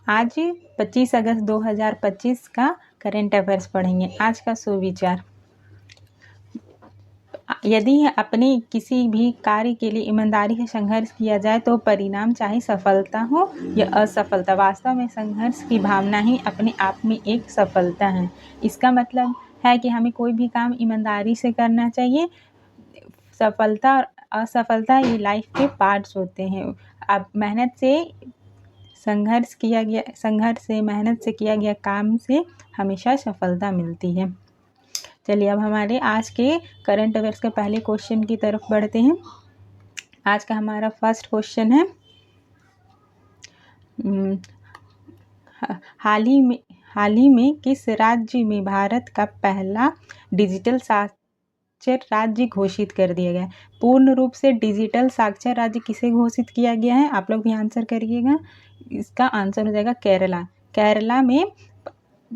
आज 25 अगस्त 2025 का current affairs पढ़ेंगे। आज का सुविचार, यदि अपने किसी भी कार्य के लिए ईमानदारी से संघर्ष किया जाए तो परिणाम चाहे सफलता हो या असफलता, वास्तव में संघर्ष की भावना ही अपने आप में एक सफलता है। इसका मतलब है कि हमें कोई भी काम ईमानदारी से करना चाहिए। सफलता और असफलता ये लाइफ के पार्ट्स होते हैं। अब मेहनत से मेहनत से किया गया काम से हमेशा सफलता मिलती है। चलिए अब हमारे आज के करंट अफेयर्स के पहले क्वेश्चन की तरफ बढ़ते हैं। आज का हमारा फर्स्ट क्वेश्चन है, हाल ही में किस राज्य में भारत का पहला डिजिटल साक्षर राज्य घोषित कर दिया गया? पूर्ण रूप से डिजिटल साक्षर राज्य किसे घोषित किया गया है? आप लोग भी आंसर करिएगा। इसका आंसर हो जाएगा केरला। केरला में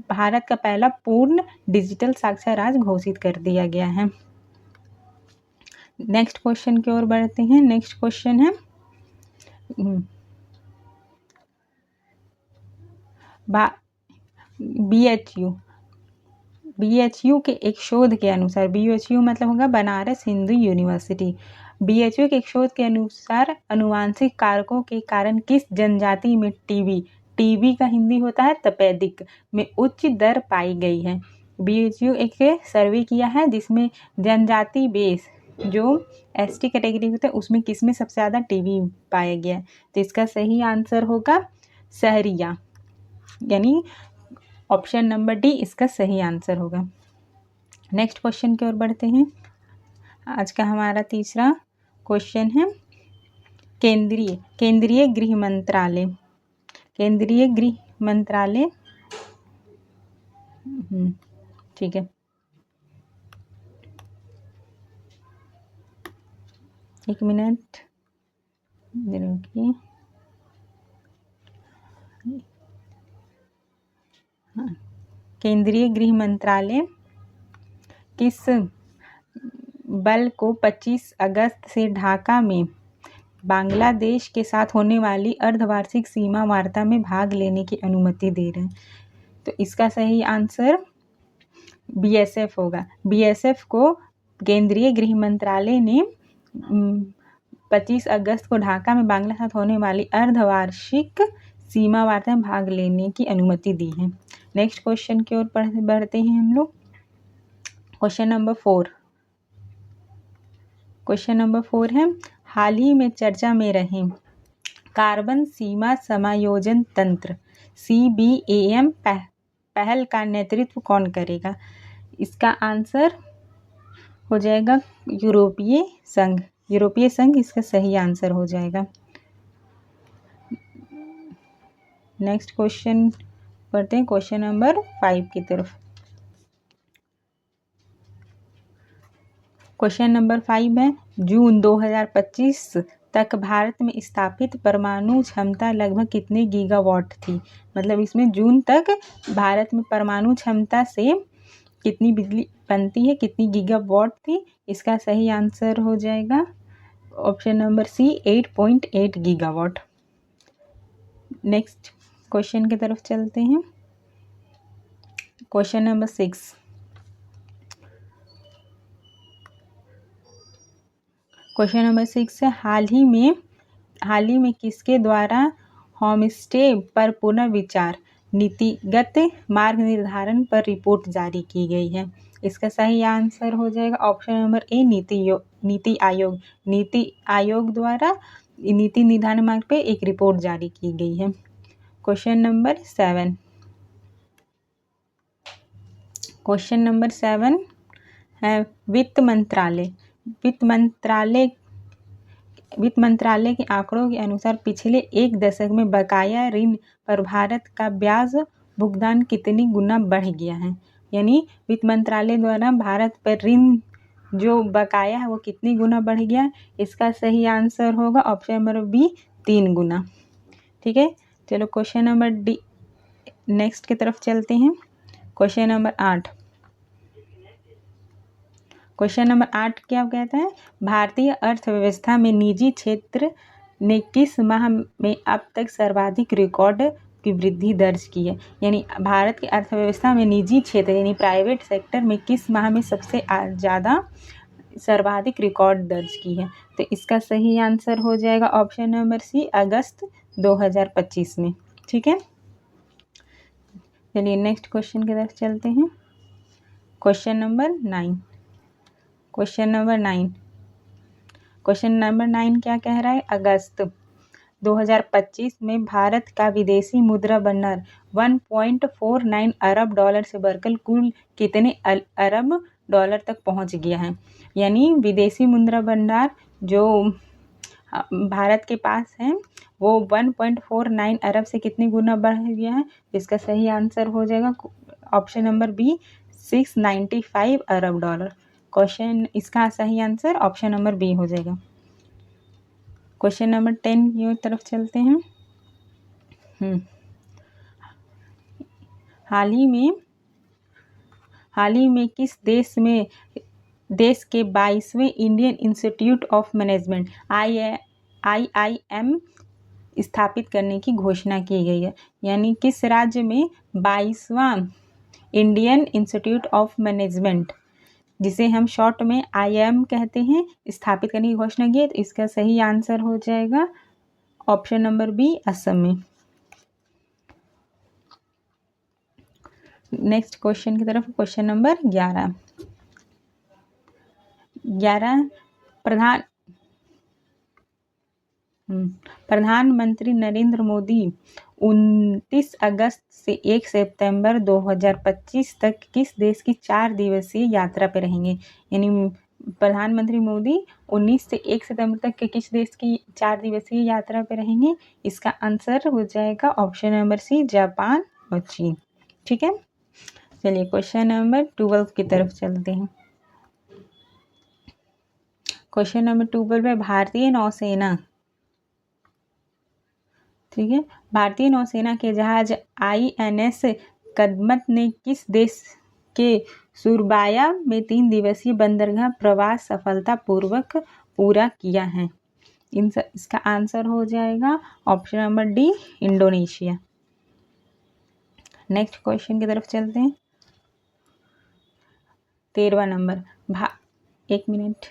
भारत का पहला पूर्ण डिजिटल साक्षर राज्य घोषित कर दिया गया है। नेक्स्ट क्वेश्चन की ओर बढ़ते हैं। नेक्स्ट क्वेश्चन है, BHU के एक शोध के अनुसार, BHU मतलब होगा बनारस हिंदू यूनिवर्सिटी। BHU के एक शोध के अनुसार अनुवांशिक कारकों के कारण किस जनजाति में टीबी का हिंदी होता है तपेदिक में उच्च दर पाई गई है? BHU एक सर्वे किया है जिसमें जनजाति बेस जो ST कैटेगरी होता है उसमें किस में सबसे ज़्यादा टीबी पाया गया है? तो इसका सही आंसर होगा सहरिया, यानी ऑप्शन नंबर डी इसका सही आंसर होगा। नेक्स्ट क्वेश्चन की ओर बढ़ते हैं। आज का हमारा तीसरा क्वेश्चन है, केंद्रीय गृह मंत्रालय ठीक है, एक मिनट रुकिए। केंद्रीय गृह मंत्रालय किस बल को 25 अगस्त से ढाका में बांग्लादेश के साथ होने वाली अर्धवार्षिक सीमा वार्ता में भाग लेने की अनुमति दे रहे हैं? तो इसका सही आंसर BSF होगा। BSF को केंद्रीय गृह मंत्रालय ने 25 अगस्त को ढाका में बांग्लादेश के साथ होने वाली अर्धवार्षिक सीमा वार्ता में भाग लेने की अनुमति दी है। नेक्स्ट क्वेश्चन की ओर बढ़ते हैं हम लोग। क्वेश्चन नंबर 4 है, हाल ही में चर्चा में रहे कार्बन सीमा समायोजन तंत्र CBAM पहल का नेतृत्व कौन करेगा? इसका आंसर हो जाएगा यूरोपीय संघ इसका सही आंसर हो जाएगा। नेक्स्ट क्वेश्चन पढ़ते हैं, क्वेश्चन नंबर 5 की तरफ। क्वेश्चन नंबर 5 है, जून 2025 तक भारत में स्थापित परमाणु क्षमता लगभग कितने गीगावाट थी? मतलब इसमें जून तक भारत में परमाणु क्षमता से कितनी बिजली बनती है, कितनी गीगावाट थी? इसका सही आंसर हो जाएगा option number C 8.8 gigawatt. Next question की तरफ चलते हैं। क्वेश्चन नंबर 6, क्वेश्चन नंबर 6 है, हाल ही में किसके द्वारा होमस्टे पर पुनर्विचार नीतिगत मार्ग निर्धारण पर रिपोर्ट जारी की गई है? इसका सही आंसर हो जाएगा option number A NITI Aayog. NITI Aayog द्वारा नीति निर्धारण मार्ग पे एक रिपोर्ट जारी की गई है। क्वेश्चन नंबर 7 है, वित्त मंत्रालय के आंकड़ों के अनुसार पिछले एक दशक में बकाया ऋण पर भारत का ब्याज भुगतान कितनी गुना बढ़ गया है? यानी वित्त मंत्रालय द्वारा भारत पर ऋण जो बकाया है वो कितनी गुना बढ़ गया? इसका सही आंसर होगा ऑप्शन नंबर बी 3 गुना। ठीक है, चलो क्वेश्चन नंबर डी नेक्स्ट की तरफ चलते हैं। क्वेश्चन नंबर 8 क्या कहता है, भारतीय अर्थव्यवस्था में निजी क्षेत्र ने किस माह में अब तक सर्वाधिक रिकॉर्ड की वृद्धि दर्ज की है। यानी भारत की अर्थव्यवस्था में निजी क्षेत्र यानी प्राइवेट सेक्टर में किस माह में सबसे ज़्यादा सर्वाधिक रिकॉर्ड दर्ज की है? तो इसका सही आंसर हो जाएगा ऑप्शन नंबर सी, अगस्त 2025 में। ठीक है, चलिए नेक्स्ट क्वेश्चन की तरफ चलते हैं। Question number 9। क्वेश्चन नंबर 9 क्या कह रहा है? अगस्त 2025 में भारत का विदेशी मुद्रा भंडार 1.49 अरब डॉलर से बढ़कर कुल कितने अरब डॉलर तक पहुंच गया है? यानी विदेशी मुद्रा भंडार जो भारत के पास है वो 1.49 अरब से कितनी गुना बढ़ गया है? इसका सही आंसर हो जाएगा ऑप्शन नंबर बी, 695 अरब डॉलर। क्वेश्चन इसका सही आंसर ऑप्शन नंबर बी हो जाएगा। क्वेश्चन नंबर 10 की तरफ चलते हैं। हाल ही में किस देश के 22वें Indian Institute of Management IIM स्थापित करने की घोषणा की गई है? यानी किस राज्य में 22वां इंडियन इंस्टीट्यूट ऑफ मैनेजमेंट, जिसे हम शॉर्ट में IIM कहते हैं, स्थापित करने की घोषणा की है? तो इसका सही आंसर हो जाएगा ऑप्शन नंबर बी, असम में। नेक्स्ट क्वेश्चन की तरफ, क्वेश्चन नंबर 11। प्रधानमंत्री नरेंद्र मोदी 29 अगस्त से 1 सितंबर 2025 तक किस देश की 4 दिवसीय यात्रा पर रहेंगे? यानी प्रधानमंत्री मोदी 19 से 1 सितंबर तक के किस देश की 4 दिवसीय यात्रा पर रहेंगे? इसका आंसर हो जाएगा ऑप्शन नंबर सी, जापान और चीन। ठीक है, चलिए क्वेश्चन नंबर 12 की तरफ चलते हैं। क्वेश्चन नंबर 12 है भारतीय नौसेना। ठीक है, भारतीय नौसेना के जहाज INS कदमत ने किस देश के सुरबाया में 3 दिवसीय बंदरगाह प्रवास सफलतापूर्वक पूरा किया है? इसका आंसर हो जाएगा option number D, Indonesia. Next question की तरफ चलते हैं। 13वां नंबर, एक मिनट।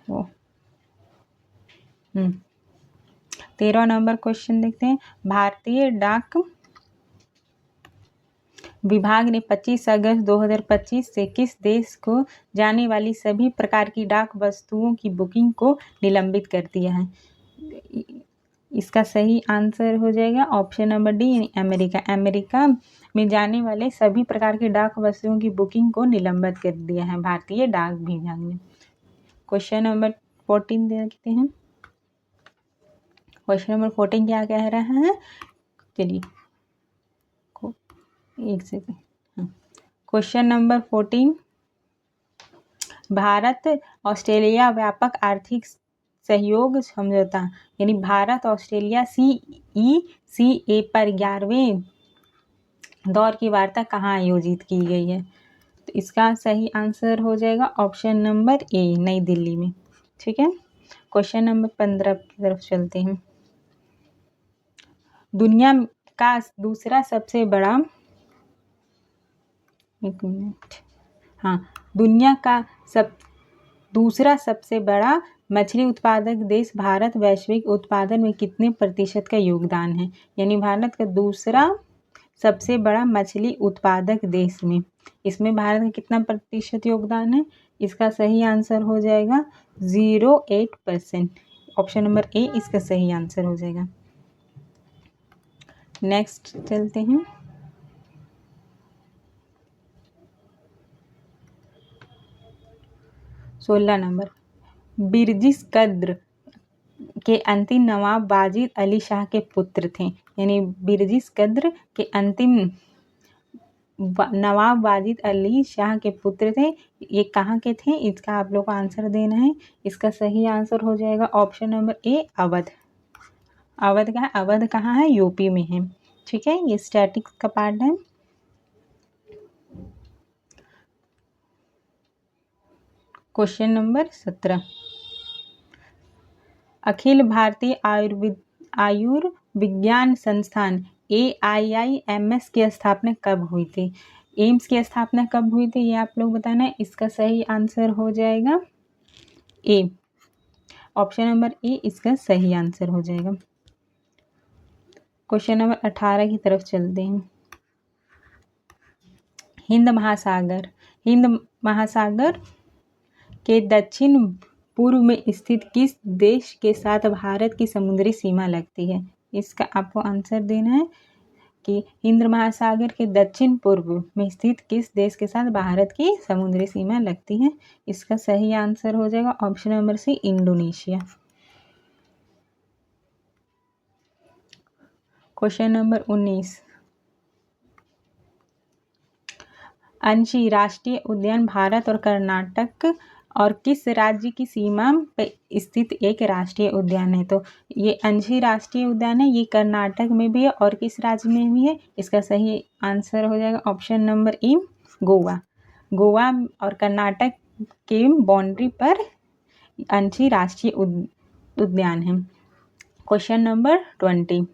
वो 13वां नंबर क्वेश्चन देखते हैं। भारतीय डाक विभाग ने 25 अगस्त 2025 से किस देश को जाने वाली सभी प्रकार की डाक वस्तुओं की बुकिंग को निलंबित कर दिया है? इसका सही आंसर हो जाएगा ऑप्शन नंबर डी, यानी अमेरिका। अमेरिका में जाने वाले सभी प्रकार की डाक वस्तुओं की बुकिंग को निलंबित कर दिया है भारतीय डाक विभाग ने। क्वेश्चन नंबर 14 देखते हैं। क्वेश्चन नंबर 14 क्या कह रहा है? चलिए एक second. Question number 14, Bharat Australia व्यापक आर्थिक सहयोग समझौता यानी भारत ऑस्ट्रेलिया CECA पर 11वें दौर की वार्ता कहाँ आयोजित की गई है? तो इसका सही आंसर हो जाएगा ऑप्शन नंबर ए, नई दिल्ली में। ठीक है, क्वेश्चन नंबर 15 की तरफ चलते हैं। दुनिया का दूसरा सबसे बड़ा दुनिया का दूसरा सबसे बड़ा मछली उत्पादक देश भारत वैश्विक उत्पादन में कितने प्रतिशत का योगदान है? यानी भारत का दूसरा सबसे बड़ा मछली उत्पादक देश में, इसमें भारत का कितना प्रतिशत योगदान है? इसका सही आंसर हो जाएगा 0.8%। ऑप्शन नंबर ए इसका सही आंसर हो जाएगा। नेक्स्ट चलते हैं। सोलह नंबर, बिरजिस कद्र के अंतिम नवाब वाजिद अली शाह के पुत्र थे। यानी बिरजिस कद्र के अंतिम नवाब वाजिद अली शाह के पुत्र थे। ये कहाँ के थे? इसका आप लोग को आंसर देना है। इसका सही आंसर हो जाएगा option number A, Awadh. Awadh कहाँ है? यूपी में है। ठीक है, ये स्टैटिक्स का पार्ट है। क्वेश्चन नंबर 17, अखिल भारतीय आयुर्विज्ञान संस्थान AIIMS की स्थापना कब हुई थी? एम्स की स्थापना कब हुई थी ये आप लोग बताना है। इसका सही आंसर हो जाएगा ए, ऑप्शन नंबर ए इसका सही आंसर हो जाएगा। क्वेश्चन नंबर 18 की तरफ चलते हैं। हिंद महासागर के दक्षिण पूर्व में स्थित किस देश के साथ भारत की समुद्री सीमा लगती है? इसका आपको आंसर देना है कि हिंद महासागर के दक्षिण पूर्व में स्थित किस देश के साथ भारत की समुद्री सीमा लगती है? इसका सही आंसर हो जाएगा option number C, Indonesia. Question number 19, अंशी राष्ट्रीय उद्यान भारत और कर्नाटक और किस राज्य की सीमा पर स्थित एक राष्ट्रीय उद्यान है? तो ये अंशी राष्ट्रीय उद्यान है, ये कर्नाटक में भी है और किस राज्य में भी है? इसका सही आंसर हो जाएगा option number A, Goa. Goa और कर्नाटक के बाउंड्री पर अंशी राष्ट्रीय उद्यान है। क्वेश्चन नंबर 20,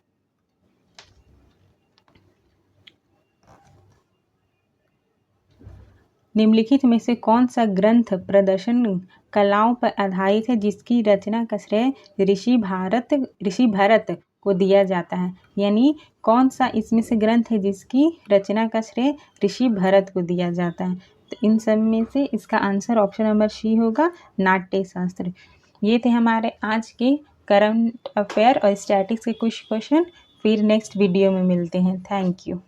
निम्नलिखित में से कौन सा ग्रंथ प्रदर्शन कलाओं पर आधारित है जिसकी रचना का श्रेय ऋषि भरत को दिया जाता है? यानी कौन सा इसमें से ग्रंथ है जिसकी रचना का श्रेय ऋषि भरत को दिया जाता है? तो इन सब में से इसका आंसर ऑप्शन नंबर सी होगा, नाट्य शास्त्र। ये थे हमारे आज के करंट अफेयर और स्टैटिक्स के कुछ क्वेश्चन। फिर नेक्स्ट वीडियो में मिलते हैं। Thank you.